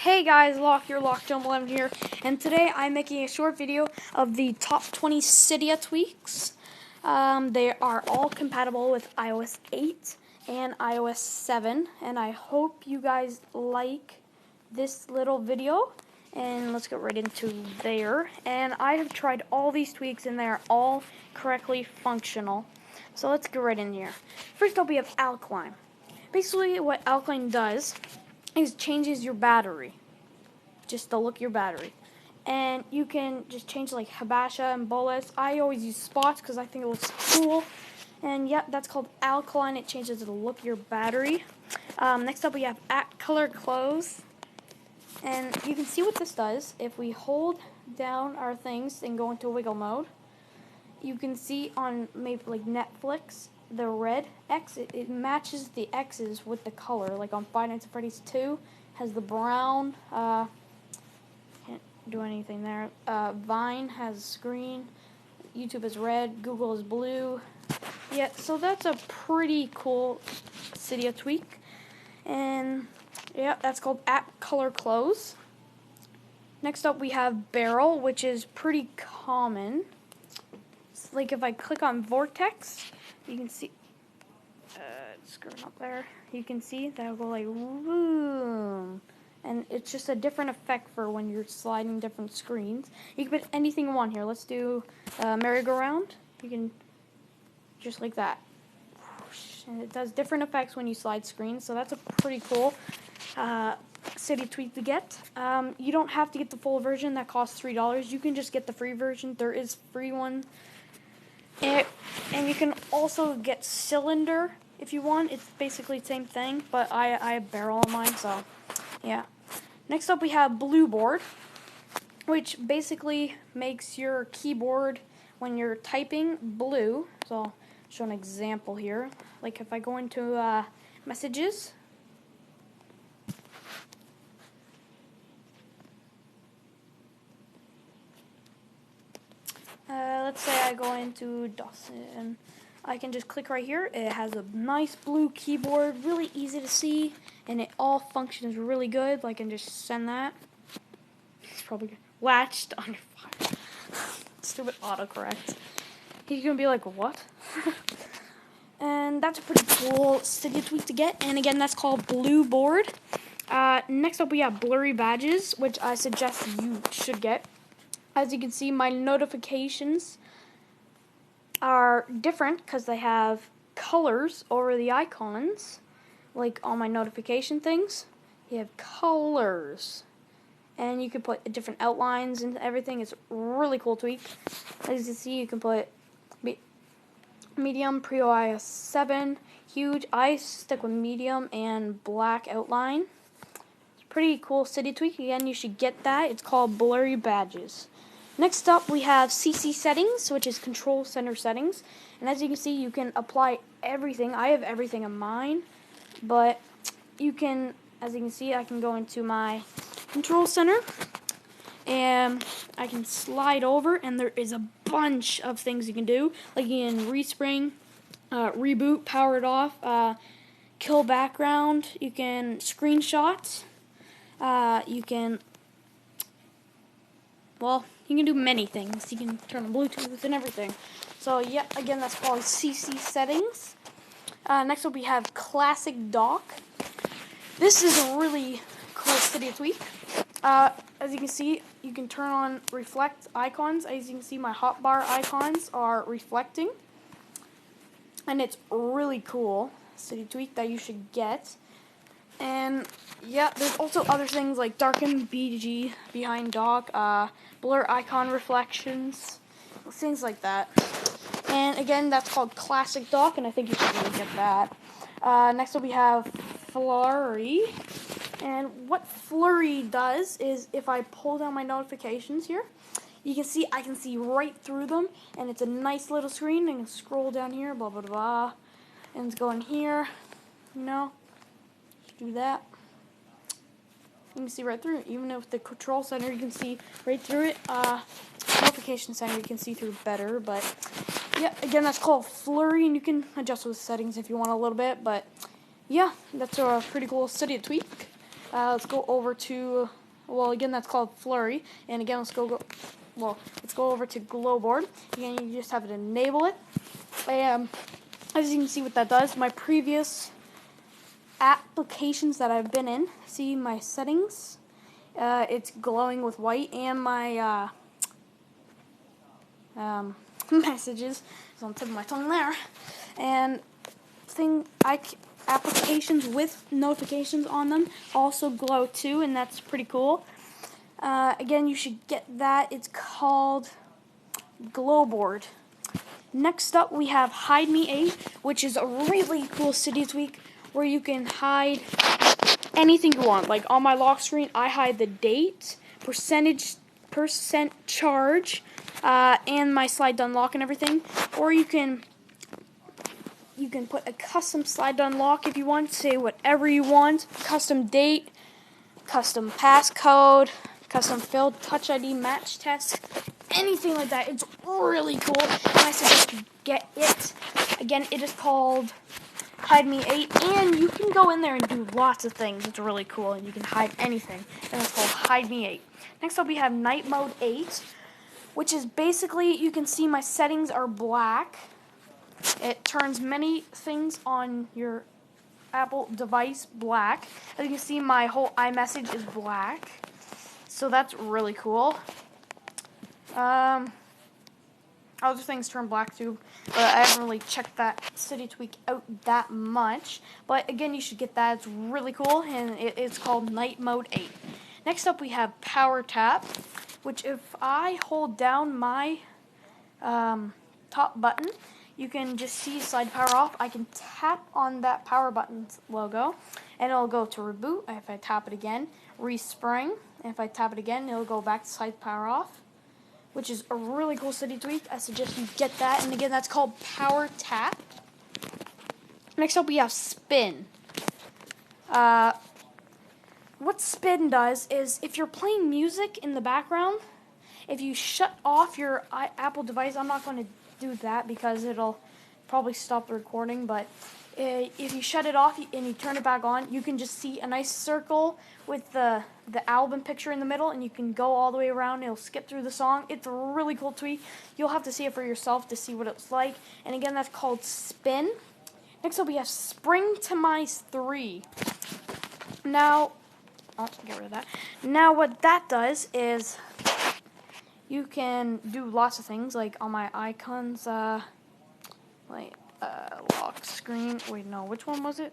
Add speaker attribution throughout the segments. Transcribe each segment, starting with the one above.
Speaker 1: Hey guys, your Locked 11 here, and today I'm making a short video of the top 20 Cydia tweaks. They are all compatible with iOS 8 and iOS 7, and I hope you guys like this little video, and let's get right into there. And I have tried all these tweaks, and they are all correctly functional. So let's get right in here. First up, we have Alkaline. Basically, what Alkaline does is changes your battery, just to look your battery, and you can just change like Habasha and Bolus. I always use spots because I think it looks cool, and yeah, that's called Alkaline. It changes the look of your battery. Next up, we have At Color Close, and you can see what this does. If we hold down our things and go into wiggle mode, you can see on maybe like Netflix, the red X, it matches the X's with the color. Like on Five Nights at Freddy's 2 has the brown, can't do anything there. Vine has green, YouTube is red, Google is blue. Yeah, so that's a pretty cool Cydia tweak. And yeah, that's called At Color Close. Next up we have Barrel, which is pretty common. Like if I click on Vortex, you can see, it's screwing up there, you can see that'll go like boom, and it's just a different effect for when you're sliding different screens. You can put anything you want here. Let's do merry-go-round. You can just like that, and it does different effects when you slide screens, so that's a pretty cool Cydia tweak to get. You don't have to get the full version that costs $3. You can just get the free version. There is free one. And you can also get Cylinder if you want. It's basically the same thing, but I have Barrel on mine, so yeah. Next up we have Blue Board, which basically makes your keyboard when you're typing blue. So I'll show an example here. Like if I go into Messages, let's say I go into Dawson, I can just click right here. It has a nice blue keyboard, really easy to see, and it all functions really good. Like I can just send that. It's probably good. Latched under fire. Stupid autocorrect. He's gonna be like, what? And that's a pretty cool Cydia tweak to get. And again, that's called Blue Board. Next up, we have Blurry Badges, which I suggest you should get. As you can see, my notifications are different because they have colors over the icons. Like all my notification things, you have colors. And you can put different outlines and everything. It's a really cool tweak. As you can see, you can put medium, pre iOS 7, huge. I stick with medium and black outline. It's a pretty cool Cydia tweak. Again, you should get that. It's called Blurry Badges. Next up, we have CC Settings, which is Control Center Settings. And as you can see, you can apply everything. I have everything in mine, but you can, as you can see, I can go into my Control Center, and I can slide over, and there is a bunch of things you can do. Like you can respring, reboot, power it off, kill background, you can screenshot, you can, well, you can do many things. You can turn on Bluetooth and everything. So yeah, again, that's called CC Settings. Next up, we have Classic Dock. This is a really cool Cydia tweak. As you can see, you can turn on reflect icons. As you can see, my hotbar icons are reflecting, and it's really cool Cydia tweak that you should get. And yeah, there's also other things like darken BG behind dock, blur icon reflections, things like that. And again, that's called Classic Dock, and I think you should really get that. Next up, we have Flurry. And what Flurry does is if I pull down my notifications here, you can see I can see right through them, and it's a nice little screen. I can scroll down here, blah, blah, blah, and it's going here, you know. Do that. You can see right through it. Even with the Control Center, you can see right through it. Notification Center, you can see through better. But yeah, again, that's called Flurry, and you can adjust those settings if you want a little bit. But yeah, that's a pretty cool Cydia tweak. Let's go over to, well, again, that's called Flurry. And again, let's go over to Glowboard. Again, you just have to enable it. And as you can see what that does, my previous applications that I've been in, see my settings, it's glowing with white, and my messages is on the tip of my tongue there, and applications with notifications on them also glow too, and that's pretty cool. Again, you should get that. It's called Glowboard. Next up, we have Hide Me 8, which is a really cool Cydia tweak where you can hide anything you want. Like on my lock screen, I hide the date, percent charge, and my slide to unlock and everything. Or you can put a custom slide to unlock if you want. Say whatever you want. Custom date, custom passcode, custom field, touch ID, match test, anything like that. It's really cool, and I suggest you get it. Again, it is called Hide Me 8, and you can go in there and do lots of things. It's really cool, and you can hide anything, and it's called Hide Me 8. Next up, we have Night Mode 8, which is basically, you can see my settings are black. It turns many things on your Apple device black. As you can see, my whole iMessage is black, so that's really cool. Other things turn black too, but I haven't really checked that Cydia tweak out that much. But again, you should get that. It's really cool, and it's called Night Mode 8. Next up, we have Power Tap, which if I hold down my top button, you can just see slide power off. I can tap on that power button's logo, and it'll go to reboot. If I tap it again, respring. And if I tap it again, it'll go back to slide power off, which is a really cool Cydia tweak. I suggest you get that. And again, that's called Power Tap. Next up, we have Spin. What Spin does is, if you're playing music in the background, if you shut off your Apple device, I'm not going to do that because it'll probably stop the recording, but if you shut it off and you turn it back on, you can just see a nice circle with the album picture in the middle, and you can go all the way around. It'll skip through the song. It's a really cool tweak. You'll have to see it for yourself to see what it's like. And again, that's called Spin. Next up, we have Spring to My 3. Now, oh, get rid of that. Now, what that does is you can do lots of things, like on my icons, lock screen. Wait, no, which one was it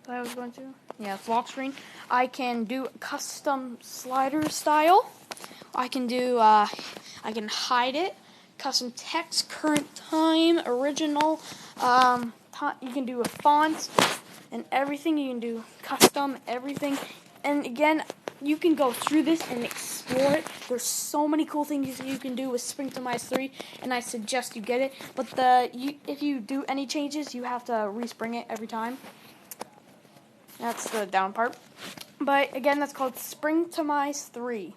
Speaker 1: that I was going to? Yeah, it's lock screen. I can do custom slider style. I can do, I can hide it. Custom text, current time, original. You can do a font and everything. You can do custom everything. And again, you can go through this and explore it. There's so many cool things you can do with Spring to My 3, and I suggest you get it. But if you do any changes, you have to respring it every time. That's the down part. But again, that's called Spring to My 3.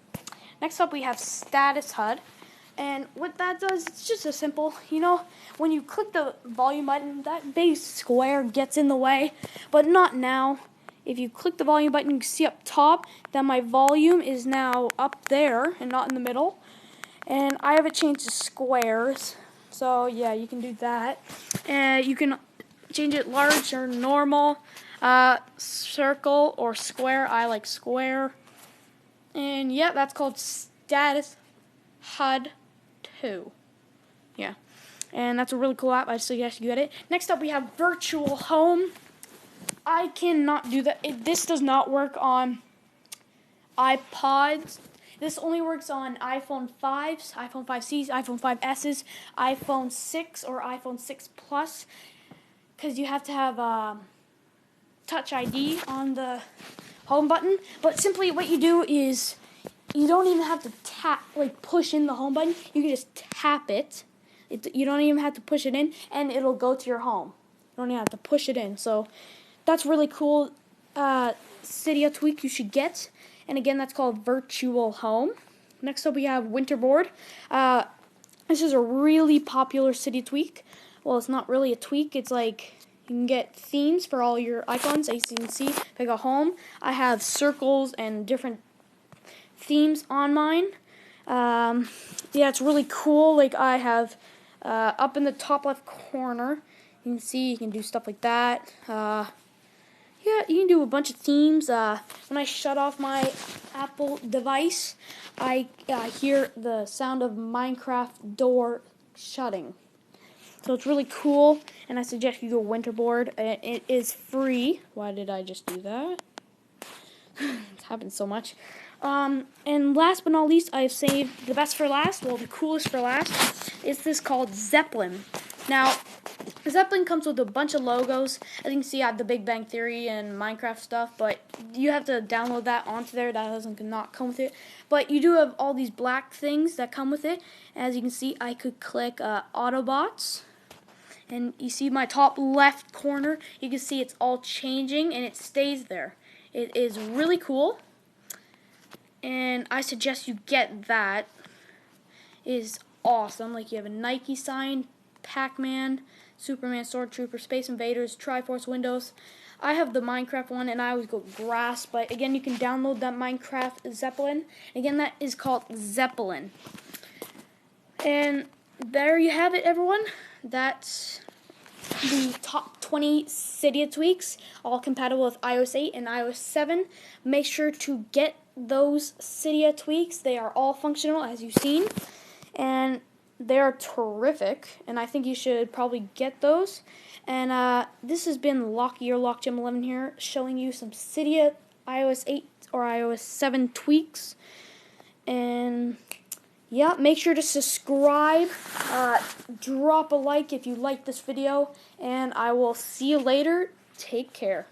Speaker 1: Next up, we have Status HUD. And what that does, it's just a simple, when you click the volume button, that big square gets in the way, but not now. If you click the volume button, you can see up top that my volume is now up there and not in the middle. And I have it changed to squares. So yeah, you can do that. And you can change it large or normal, circle or square. I like square. And yeah, that's called Status HUD 2. Yeah. And that's a really cool app. I suggest you get it. Next up, we have Virtual Home. I cannot do that. This does not work on iPods. This only works on iPhone 5s, iPhone 5Cs, iPhone 5Ss, iPhone 6 or iPhone 6 Plus, because you have to have Touch ID on the home button. But simply what you do is you don't even have to push in the home button. You can just tap it. You don't even have to push it in, and it'll go to your home. You don't even have to push it in. So that's really cool Cydia tweak you should get. And again, that's called Virtual Home. Next up, we have Winterboard. This is a really popular Cydia tweak. Well, it's not really a tweak. It's like You can get themes for all your icons. As you can see, if I go home, I have circles and different themes on mine. Yeah, it's really cool. Like I have up in the top left corner, you can see you can do stuff like that. Yeah, you can do a bunch of themes. When I shut off my Apple device, I hear the sound of Minecraft door shutting. So it's really cool, and I suggest you go Winterboard. It is free. Why did I just do that? It happens so much. And last but not least, I've saved the best for last. Well, the coolest for last is this called Zeppelin. Now, Zeppelin comes with a bunch of logos. As you can see, I have the Big Bang Theory and Minecraft stuff, but you have to download that onto there. That doesn't not come with it. But you do have all these black things that come with it. As you can see, I could click Autobots. And you see my top left corner, you can see it's all changing and it stays there. It is really cool. And I suggest you get that. It is awesome. Like you have a Nike sign, Pac-Man, Superman, Sword Trooper, Space Invaders, Triforce Windows. I have the Minecraft one and I always go grass, but again you can download that Minecraft Zeppelin. Again, that is called Zeppelin. And there you have it, everyone. That's the top 20 Cydia tweaks, all compatible with iOS 8 and iOS 7. Make sure to get those Cydia tweaks. They are all functional, as you've seen, and they are terrific, and I think you should probably get those. And this has been LockGem11 here, showing you some Cydia iOS 8 or iOS 7 tweaks. And yeah, make sure to subscribe, drop a like if you like this video, and I will see you later. Take care.